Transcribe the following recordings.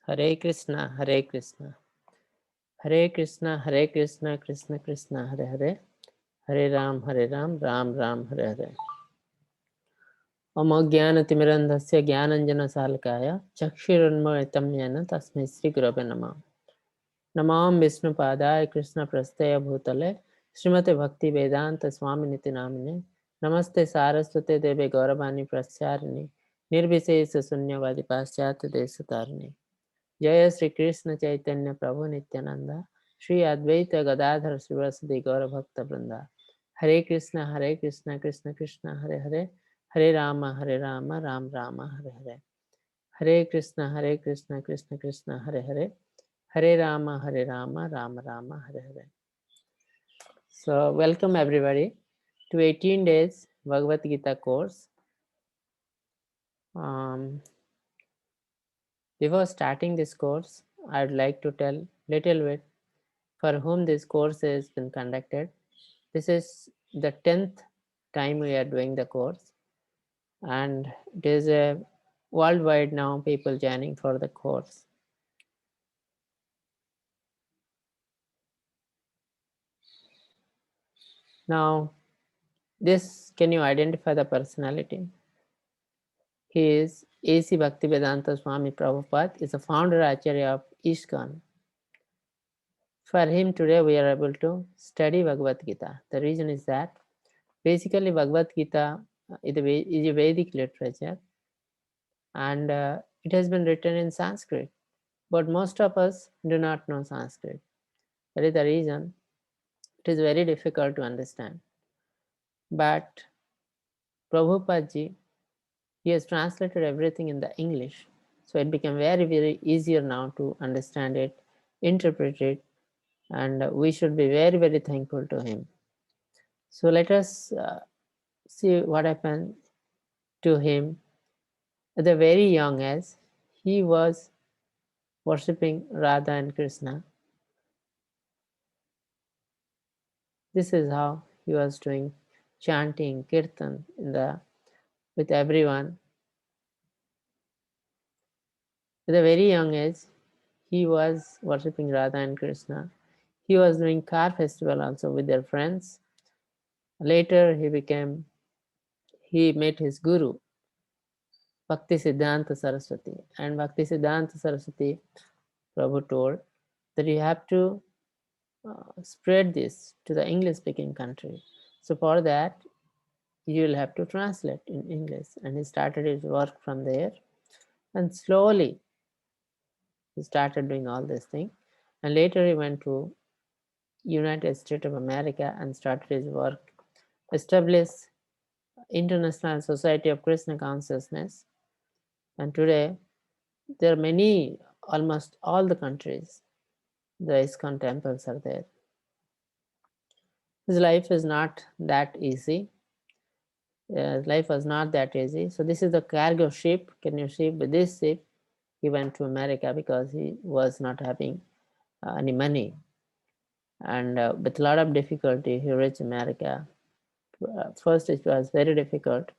Hare Krishna, Hare Krishna. Hare Krishna, Hare Krishna, Krishna Krishna, Hare Hare. Hare Ram, Ram Ram, Hare Hare. Om Jnanatimirandhasya Jnananjana Salakaya Chakshirunmalitam Yena Tasmai Sri Gurave Namah. Namam Vishnu Padaya Krishna Prastaya Bhutale Srimate Bhakti Vedanta Swami Niti Namine Namaste Saraswate Deve Gauravani Prascharini Nirvisesa Sunyavadi Paschat Desatarni. Jaya Sri Krishna Chaitanya Prabhu Nityananda Sri Advaita Gadadhar Srivasadi Gaura Bhakta Vrinda. Hare Krishna, Krishna Krishna, Hare Hare, Hare Rama, Ram Rama, Hare Hare. Hare Krishna, Krishna Krishna, Hare Hare, Hare Rama, Ram Rama, Hare Hare. So, welcome everybody to 18 days Bhagavad Gita course. Before starting this course, I'd like to tell little bit for whom this course has been conducted. This is the 10th time we are doing the course, and it is a worldwide now people joining for the course. Now, this, can you identify the personality? He is A.C. Bhaktivedanta Swami Prabhupada, is the founder Acharya of ISKCON. For him today we are able to study Bhagavad Gita. The reason is that basically Bhagavad Gita is a Vedic literature, and it has been written in Sanskrit, but most of us do not know Sanskrit. That is the reason it is very difficult to understand. But Prabhupada ji, he has translated everything in the English, so it became very easier now to understand it, interpret it, and we should be very thankful to him. So let us see what happened to him. At the very young age, he was worshipping Radha and Krishna. This is how he was doing chanting, kirtan with everyone. At a very young age, he was worshipping Radha and Krishna. He was doing car festival also with their friends. Later, he met his guru, Bhakti Siddhanta Saraswati. And Bhakti Siddhanta Saraswati, Prabhu told that you have to spread this to the English-speaking country. So for that, you will have to translate in English. And he started his work from there. And slowly, he started doing all this thing. And later he went to United States of America and started his work, established International Society of Krishna Consciousness. And today, there are many, almost all the countries, the ISKCON temples are there. His life is not that easy. Life was not that easy. So this is the cargo ship. Can you see? With this ship, he went to America because he was not having any money. And with a lot of difficulty, he reached America. First, it was very difficult.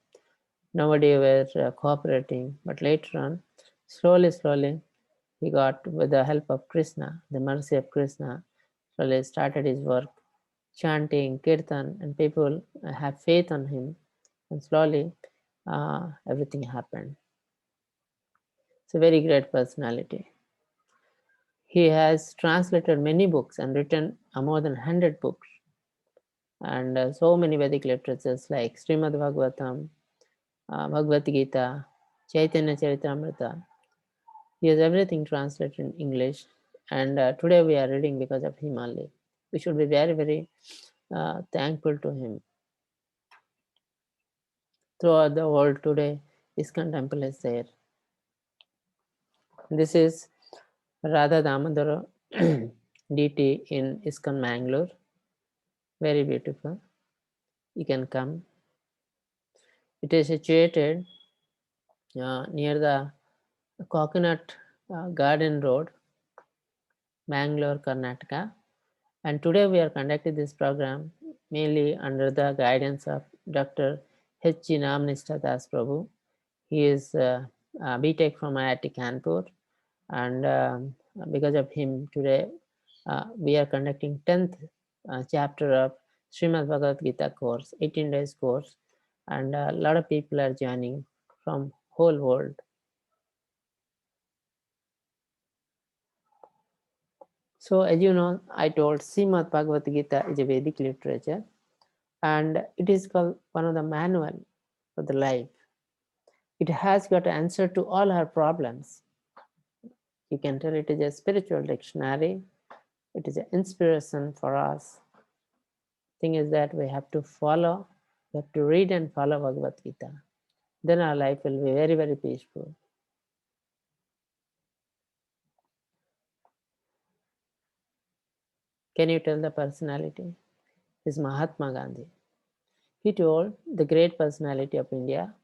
Nobody were cooperating. But later on, slowly, he got, with the help of Krishna, the mercy of Krishna, slowly started his work, chanting, kirtan, and people have faith on him. And slowly, everything happened. It's a very great personality. He has translated many books and written more than 100 books. And so many Vedic literatures like Srimad Bhagavatam, Bhagavad Gita, Chaitanya Charitamrita. He has everything translated in English. And today we are reading because of him only. We should be very thankful to him. Throughout the world today, ISKCON temple is there. This is Radha Damodara deity in ISKCON Mangalore. Very beautiful. You can come. It is situated near the Coconut Garden Road, Bangalore, Karnataka. And today we are conducting this program mainly under the guidance of Dr. H.G. Namnistha Das Prabhu. He is a BTech from IIT Kanpur, and because of him today we are conducting 10th chapter of Srimad Bhagavad Gita course, 18 days course, and a lot of people are joining from whole world. So as you know, I told Srimad Bhagavad Gita is a Vedic literature, and it is called one of the manual for the life. It has got an answer to all our problems. You can tell it is a spiritual dictionary. It is an inspiration for us. Thing is that we have to follow, we have to read and follow Bhagavad Gita. Then our life will be very, very peaceful. Can you tell the personality? Is Mahatma Gandhi. He told the great personality of India,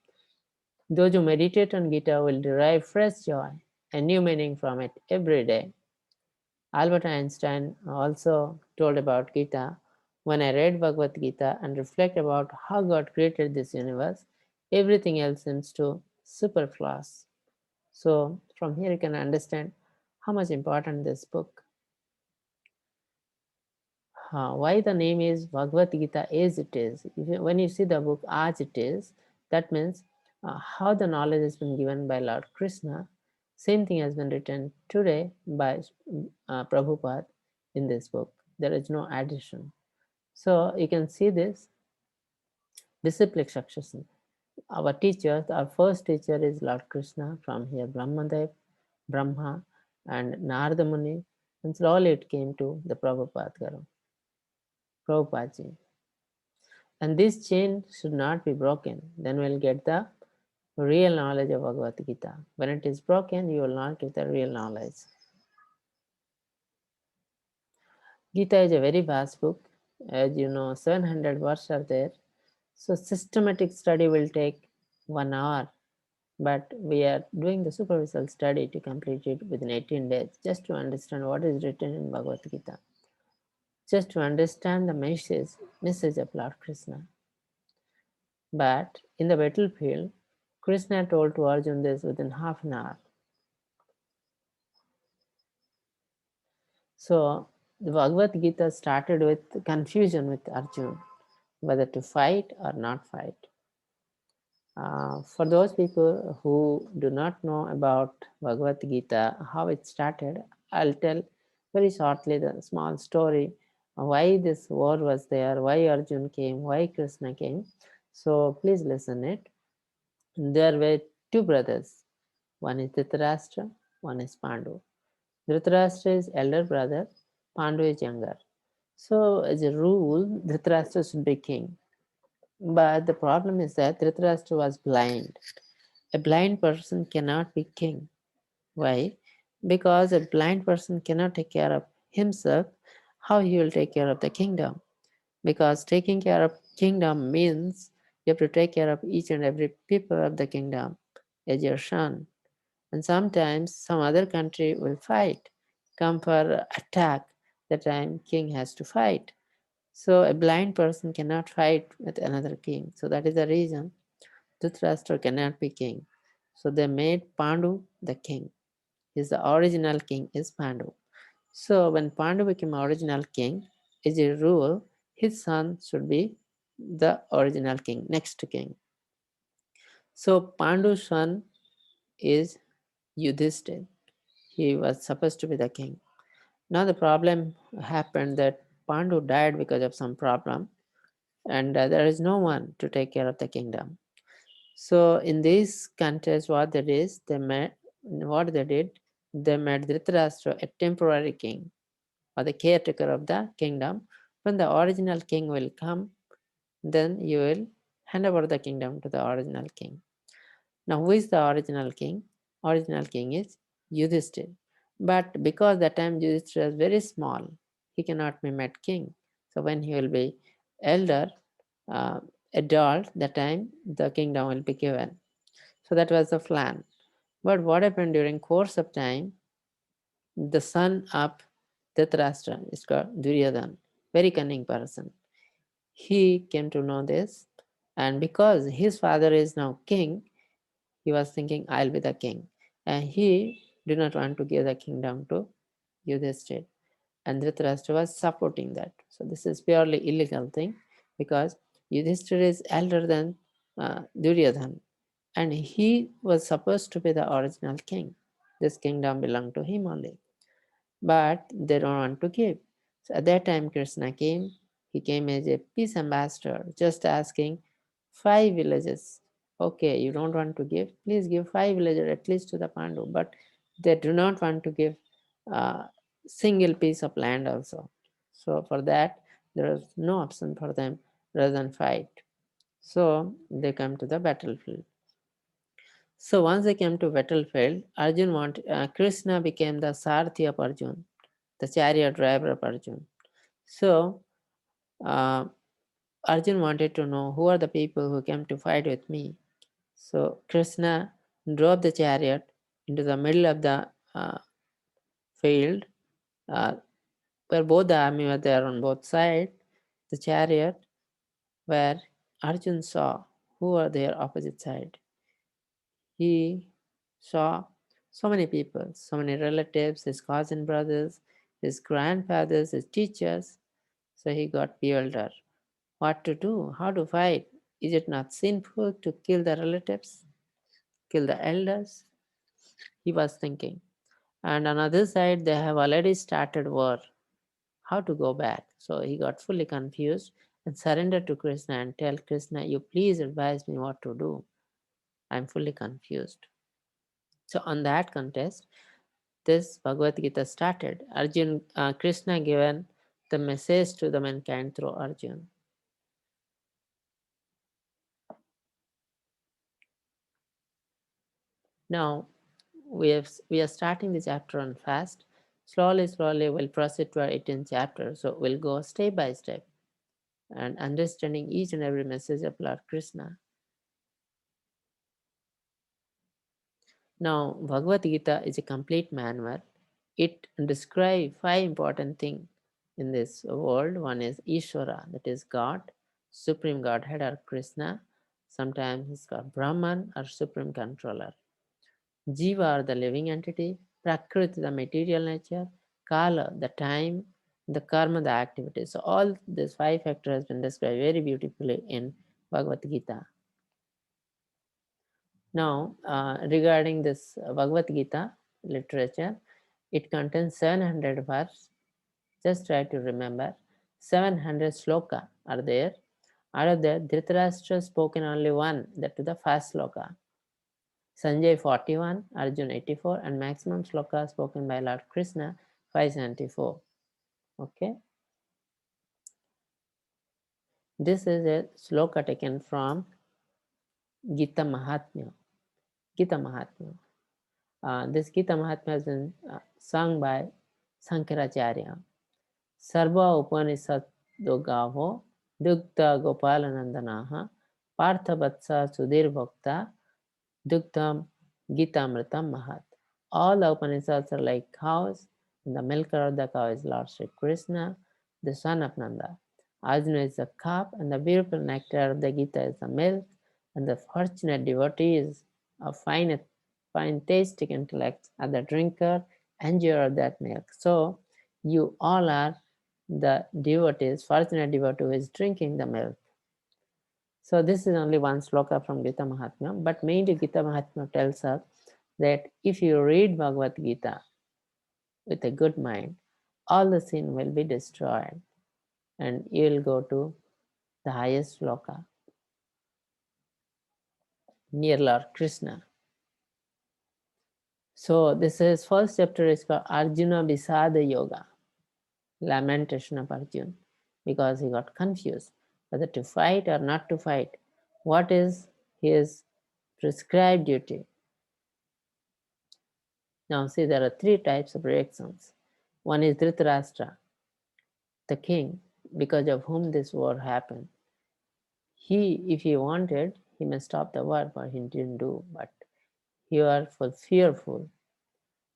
those who meditate on Gita will derive fresh joy and new meaning from it every day. Albert Einstein also told about Gita, when I read Bhagavad Gita and reflect about how God created this universe, everything else seems to superfluous. So from here you can understand how much important this book. Why the name is Bhagavad Gita as it is. When you see the book as it is, that means how the knowledge has been given by Lord Krishna. Same thing has been written today by Prabhupada in this book. There is no addition. So you can see this disciplic succession. Our teachers, our first teacher is Lord Krishna, from here Brahmadev, Brahma, and Narada Muni, and slowly it came to the Prabhupada Ji. And this chain should not be broken. Then we'll get the real knowledge of Bhagavad Gita. When it is broken, you will not get the real knowledge. Gita is a very vast book. As you know, 700 verses are there. So systematic study will take 1 hour. But we are doing the superficial study to complete it within 18 days, just to understand what is written in Bhagavad Gita. Just to understand the message of Lord Krishna. But in the battlefield, Krishna told to Arjuna this within half an hour. So the Bhagavad Gita started with confusion with Arjuna, whether to fight or not fight. For those people who do not know about Bhagavad Gita, how it started, I'll tell very shortly the small story, why this war was there, why Arjuna came, why Krishna came. So please listen it. There were two brothers. One is Dhritarashtra, one is Pandu. Dhritarashtra is elder brother, Pandu is younger. So as a rule, Dhritarashtra should be king. But the problem is that Dhritarashtra was blind. A blind person cannot be king. Why? Because a blind person cannot take care of himself. How he will take care of the kingdom? Because taking care of kingdom means you have to take care of each and every people of the kingdom as your son. And sometimes some other country will fight, come for attack. The time king has to fight. So a blind person cannot fight with another king. So that is the reason Dhritarashtra cannot be king. So they made Pandu the king. Is the original king is Pandu. So when Pandu became original king, as a rule, his son should be the original king, next king. So Pandu's son is Yudhishthir. He was supposed to be the king. Now the problem happened that Pandu died because of some problem, and there is no one to take care of the kingdom. So in this contest, what they did, they made Dhritarashtra a temporary king or the caretaker of the kingdom. When the original king will come, then you will hand over the kingdom to the original king. Now, who is the original king? Original king is Yudhishthir. But because that time Yudhishthir is very small, he cannot be made king. So when he will be elder, uh, adult, that time the kingdom will be given. So that was the plan. But what happened during course of time, the son of Dhritarashtra is called Duryodhan, very cunning person. He came to know this, and because his father is now king, he was thinking, I'll be the king. And he did not want to give the kingdom to Yudhishthira. And Dhritarashtra was supporting that. So this is purely illegal thing, because Yudhishthira is elder than Duryodhan, and he was supposed to be the original king. This kingdom belonged to him only, but they don't want to give. So at that time, Krishna came. He came as a peace ambassador, just asking 5 villages. Okay, you don't want to give, please give 5 villages at least to the Pandu, but they do not want to give a single piece of land also. So for that, there is no option for them rather than fight. So they come to the battlefield. So once they came to battlefield, Krishna became the Sarthi of Arjuna, the chariot driver of Arjuna. So uh, Arjun wanted to know who are the people who came to fight with me. So Krishna drove the chariot into the middle of the field, uh, where both the army were there on both sides. The chariot where Arjun saw who were their opposite side. He saw so many people, so many relatives, his cousin brothers, his grandfathers, his teachers. So he got bewildered. What to do? How to fight? Is it not sinful to kill the relatives, kill the elders? He was thinking. And on the other side, they have already started war. How to go back? So he got fully confused and surrendered to Krishna and tell Krishna, you please advise me what to do. I'm fully confused. So on that contest, this Bhagavad Gita started. Krishna given the message to the mankind through Arjuna. Now we are starting the chapter on fast. Slowly we'll proceed to our 18th chapter. So we'll go step by step and understanding each and every message of Lord Krishna. Now Bhagavad Gita is a complete manual. It describes 5 important things in this world. One is Ishvara, that is God, Supreme Godhead or Krishna. Sometimes it's called Brahman or Supreme Controller. Jiva, the living entity, Prakriti, the material nature, Kala, the time, the karma, the activity. So all these 5 factors has been described very beautifully in Bhagavad Gita. Now, regarding this Bhagavad Gita literature, it contains 700 verses. Just try to remember. 700 sloka are there. Out of that, Dhritarashtra spoken only one, that to the first sloka. Sanjay 41, Arjuna 84, and maximum sloka spoken by Lord Krishna 574. Okay. This is a sloka taken from Gita Mahatmya. Gita Mahatmya. This Gita Mahatmya has been sung by Sankaracharya. Sarva Upanishad Dogavo Dugdha Gopalanandanaha Parthavatsa Sudhir Bhakta Dugdham Gitamritam Mahat. All the Upanishads are like cows, and the milker of the cow is Lord Sri Krishna, the son of Nanda. Arjuna is the cup, and the beautiful nectar of the Gita is the milk, and the fortunate devotees of fine tasting intellect are the drinker, enjoyer of that milk. So you all are the devotees, fortunate devotee who is drinking the milk. So this is only one sloka from Gita Mahatmya, but mainly Gita Mahatmya tells us that if you read Bhagavad Gita with a good mind, all the sin will be destroyed and you will go to the highest sloka near Lord Krishna. So this is first chapter is called Arjuna Visada Yoga, lamentation of Arjuna, because he got confused whether to fight or not to fight. What is his prescribed duty? Now see, there are 3 types of reactions. One is Dhritarashtra, the king, because of whom this war happened. If he wanted, he may stop the war, but he didn't do. But he was fearful.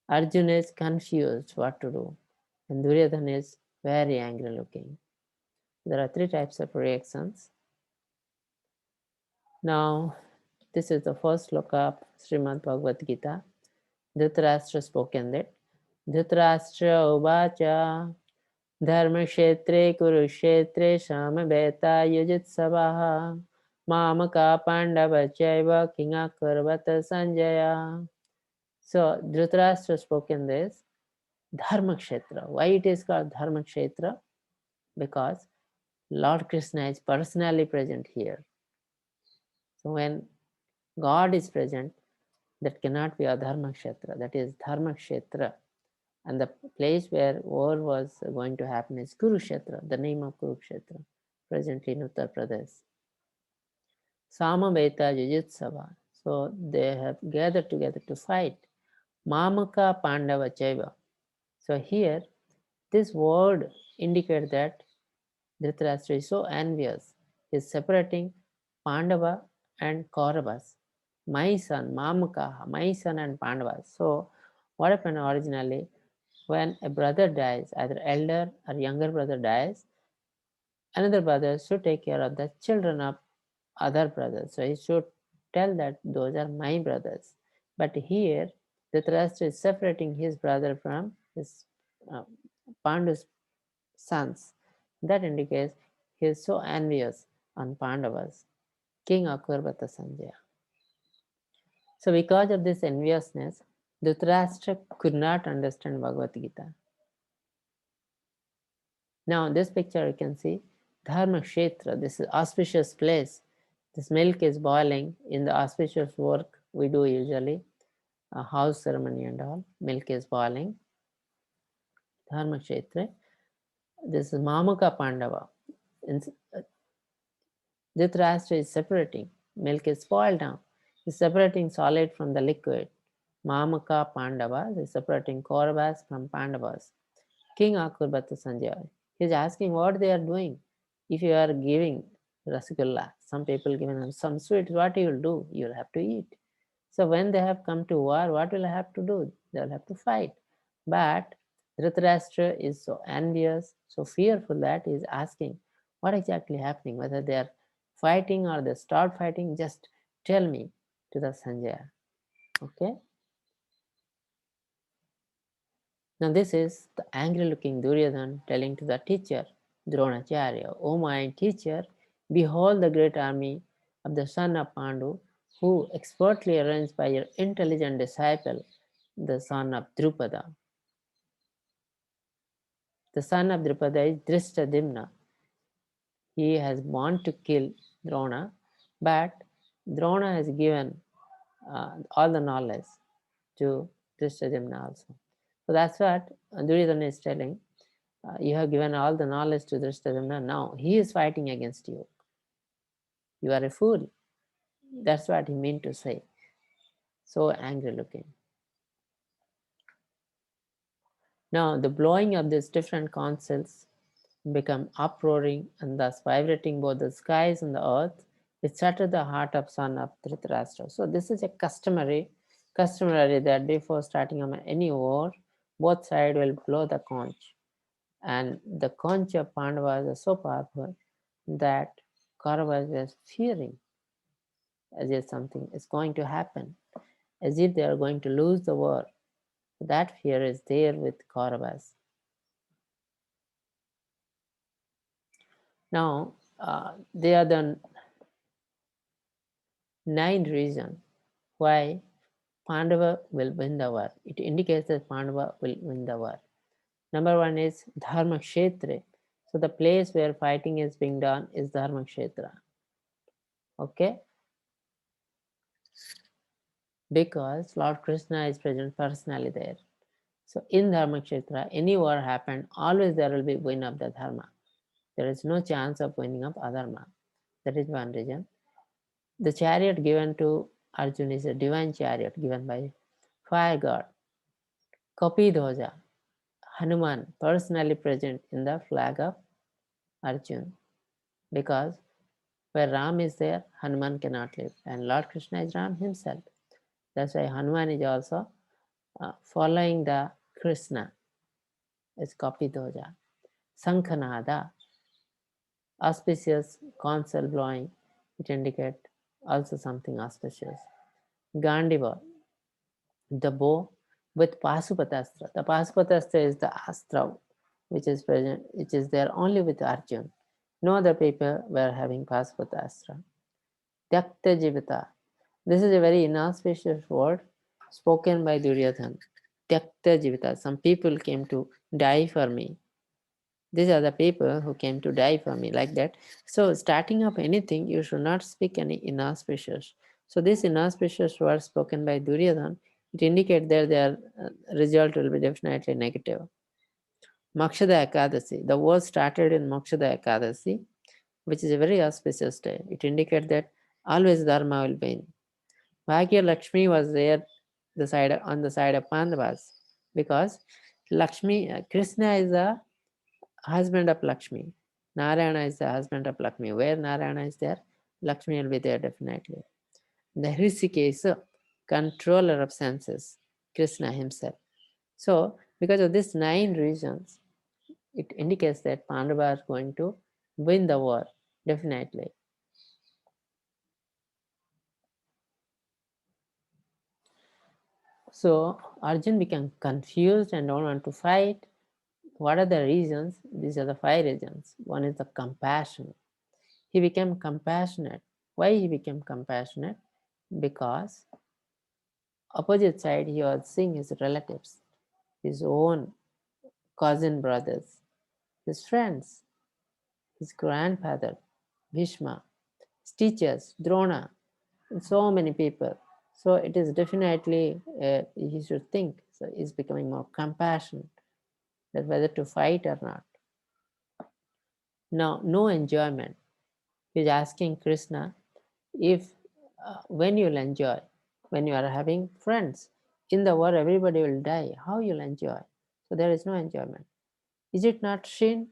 Arjuna is confused what to do. and Duryodhana is very angry looking. There are three types of reactions. Now, this is the first sloka of Srimad Bhagavad Gita. Dhritarashtra spoken that. Dhritarashtra uvacha dharmakshetre kurukshetre samaveta yujitsavaha mamaka pandava chaiva kinga karvata sanjaya. So Dhritarashtra spoken this Dharmakshetra. Why it is called Dharmakshetra? Because Lord Krishna is personally present here. So when God is present, that cannot be a Dharmakshetra. That is Dharmakshetra. And the place where war was going to happen is Kurukshetra, the name of Kurukshetra, presently in Uttar Pradesh. Samaveta Jujutsava. So they have gathered together to fight. Mamaka Pandava Chaiva. So here, this word indicates that Dhritarashtra is so envious. He is separating Pandava and Kauravas. My son, Mamaka, my son and Pandavas. So what happened originally? When a brother dies, either elder or younger brother dies, another brother should take care of the children of other brothers. So he should tell that those are my brothers. But here, Dhritarashtra is separating his brother from his Pandu's sons. That indicates he is so envious on Pandavas, King Akurvata Sanjaya. So because of this enviousness, Dhritarashtra could not understand Bhagavad Gita. Now in this picture you can see Dharma Kshetra, this is auspicious place. This milk is boiling in the auspicious work we do usually, a house ceremony and all. Milk is boiling. Dharma Kshetra. This is Mamaka Pandava. Dhritarashtra is separating. Milk is boiled down. He's separating solid from the liquid. Mamaka Pandava is separating Kauravas from Pandavas. King Akurbata Sanjaya. He's asking what they are doing. If you are giving rasgulla, some people given some sweets, what you will do? You will have to eat. So when they have come to war, what will I have to do? They will have to fight. But Dhritarashtra is so envious, so fearful that he is asking what exactly happening, whether they are fighting or they start fighting, just tell me to the Sanjaya. Okay? Now this is the angry looking Duryodhan telling to the teacher, Dronacharya, O my teacher, behold the great army of the son of Pandu, who expertly arranged by your intelligent disciple, the son of Drupada. The son of Drupada is Drishtadimna. He has born to kill Drona, but Drona has given all the knowledge to Drishtadimna also. So that's what Duryodhana is telling. You have given all the knowledge to Drishtadimna. Now he is fighting against you. You are a fool. That's what he meant to say. So angry looking. Now the blowing of these different councils become uproaring and thus vibrating both the skies and the earth. It shattered the heart of son of Dhritarashtra. So this is a customary that before starting any war, both sides will blow the conch. And the conch of Pandavas is so powerful that Kauravas were fearing as if something is going to happen, as if they are going to lose the war. That fear is there with Kauravas. Now, they are the 9 reasons why Pandava will win the war. It indicates that Pandava will win the war. Number 1 is Dharma Kshetra. So the place where fighting is being done is Dharma Kshetra. Okay? Because Lord Krishna is present personally there. So in Dharma Kshetra, any war happened, always there will be win of the Dharma. There is no chance of winning of Adharma. That is one reason. The chariot given to Arjuna is a divine chariot given by fire god. Kapidhoja, Hanuman, personally present in the flag of Arjuna. Because where Ram is there, Hanuman cannot live. And Lord Krishna is Ram himself. That's why Hanuman is also following the Krishna. is Kapidoja. Sankhanada, auspicious counsel blowing, it indicates also something auspicious. Gandiva, the bow with Pasupatastra. The Pasupatastra is the astra which is present, which is there only with Arjun. No other people were having Pasupatastra. Tyakta Jivita. This is a very inauspicious word spoken by Duryodhana. Tyakta Jivita. Some people came to die for me. These are the people who came to die for me, like that. So starting up anything, you should not speak any inauspicious. So this inauspicious word spoken by Duryodhana, it indicates that their result will be definitely negative. Makshada Ekadasi. The word started in Makshada Ekadasi, which is a very auspicious day. It indicates that always Dharma will win. Bhagya Lakshmi was there on the side of Pandavas, because Krishna is the husband of Lakshmi. Narayana is the husband of Lakshmi. Where Narayana is there, Lakshmi will be there definitely. The Hrishikesh is a controller of senses, Krishna himself. So, because of these 9 reasons, it indicates that Pandava is going to win the war, definitely. So, Arjun became confused and don't want to fight. What are the reasons? These are the 5 reasons. One is the compassion. He became compassionate. Why he became compassionate? Because opposite side he was seeing his relatives, his own cousin brothers, his friends, his grandfather, Bhishma, his teachers, Drona, and so many people. So it is definitely, he should think, so he's becoming more compassionate, that whether to fight or not. Now, no enjoyment. He's asking Krishna, if when you'll enjoy, when you are having friends, in the war everybody will die, how you'll enjoy? So there is no enjoyment. Is it not sin?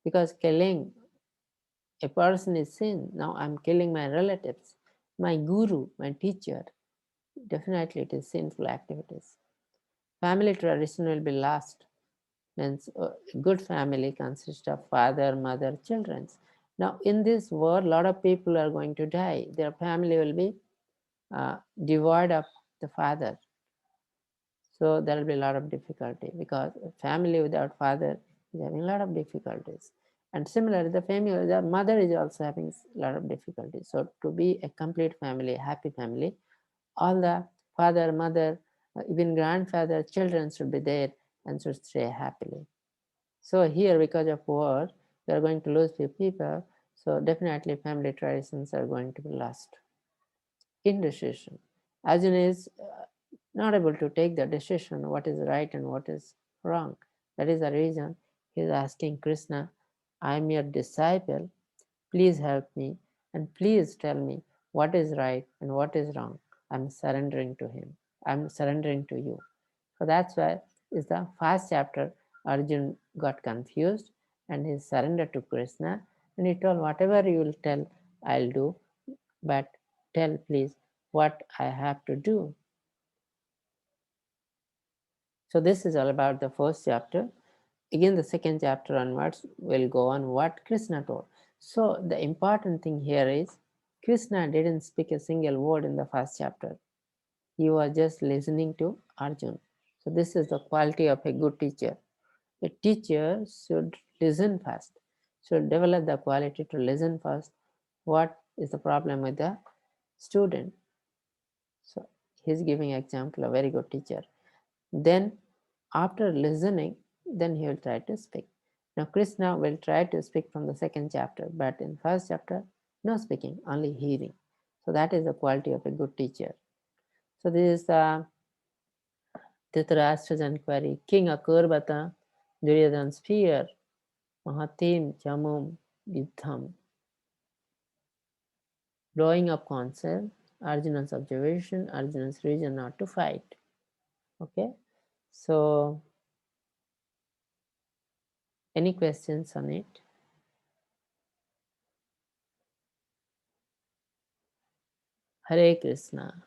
Because killing a person is sin. Now I'm killing my relatives, my guru, my teacher. Definitely it is sinful activities. Family tradition will be lost. Means a good family consists of father, mother, children. Now in this world, a lot of people are going to die. Their family will be devoid of the father. So there will be a lot of difficulty, because a family without father is having a lot of difficulties. And similarly, the mother is also having a lot of difficulties. So to be a complete family, a happy family, all the father, mother, even grandfather, children should be there and should stay happily. So here, because of war, we are going to lose few people. So definitely family traditions are going to be lost. Indecision. Arjuna is not able to take the decision what is right and what is wrong. That is the reason he is asking Krishna, I am your disciple, please help me and please tell me what is right and what is wrong. I'm surrendering to him. I'm surrendering to you. So that's why is the first chapter Arjun got confused and he surrendered to Krishna and he told, whatever you will tell, I'll do, but tell please what I have to do. So this is all about the first chapter. Again, the second chapter onwards will go on what Krishna told. So the important thing here is Krishna didn't speak a single word in the first chapter. He was just listening to Arjun. So this is the quality of a good teacher. A teacher should listen first, should develop the quality to listen first. What is the problem with the student? So he's giving example, a very good teacher. Then after listening, then he will try to speak. Now Krishna will try to speak from the second chapter, but in first chapter, no speaking, only hearing. So that is the quality of a good teacher. So this is the Dhritarashtra's inquiry. King Akurbata, Duryodhana's fear, Mahatim Chamum Yuddham. Drawing up counsel, Arjuna's observation, Arjuna's reason not to fight. Okay, so any questions on it? Hare Krishna.